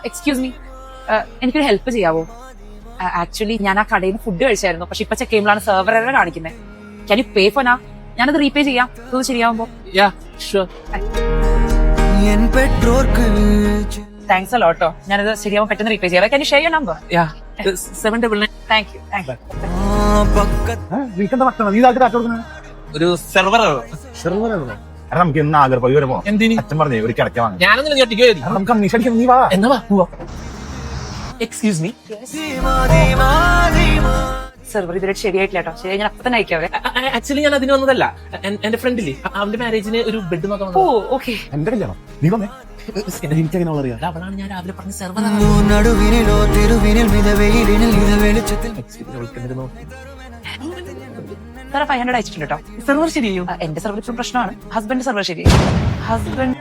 Excuse me, എനിക്കൊരു help ചെയ്യാവോ? Actually ഞാൻ ആ കടയിൽ നിന്ന് ഫുഡ് കഴിച്ചായിരുന്നു, പക്ഷെ ഇപ്പൊ ചെക്ക് ചെയ്യുമ്പോഴാണ് സെർവർ എറർ കാണിക്കുന്നത്. ക്യാൻ യു പേ ഫോർ നാ? ഞാനത് റീപേ ചെയ്യാം, ഇത് ശരിയാവുമ്പോ. താങ്ക്സ് അല്ലോ കേട്ടോ, ഞാനത് ശരിയാവുമ്പോൾ പെട്ടെന്ന് റീപേ ചെയ്യാം. Can you share your number? 799. Thank you. ഒരു സെർവർ നമുക്ക് ഇന്ന് ആഗ്രഹം വരുമ്പോ എന്തിന് അച്ഛൻ പറഞ്ഞേ ഒരു കിടക്ക വാങ്ങി ഞാനൊന്നും ഞെട്ടിക്കുമായിരുന്നു. നമുക്ക് അമ്മീഷടിക്കാം, നീ വാ. എന്നാ വാ. എക്സ്ക്യൂസ് മീ, സെർവർ ഇതുവരെ ശരിയായിട്ടില്ല കേട്ടോ. ശരി, ഞാൻ അപ്പൊ തന്നെ അയക്കാവേ. ആക്ച്വലി ഞാൻ അതിന് വന്നതല്ല. എന്റെ ഫ്രണ്ടില്ലേ, അവന്റെ മാരേജിന് ഒരു ബെഡ് നോക്കാൻ ഓ ഓക്കെ. എന്റെ കല്യാണം നീ വന്നേ. എനിക്കെങ്ങനെ അറിയാം? അവളാണ് ഞാൻ രാവിലെ പറഞ്ഞ സെർവർ. സാറേ 500 അയച്ചിട്ടുണ്ട് കേട്ടോ. സെർവർ ശരിയോ? എന്റെ സെർവർ ഇപ്പം പ്രശ്നമാണ്. ഹസ്ബൻഡ് സെർവർ ശരിയായി. ഹസ്ബൻഡ്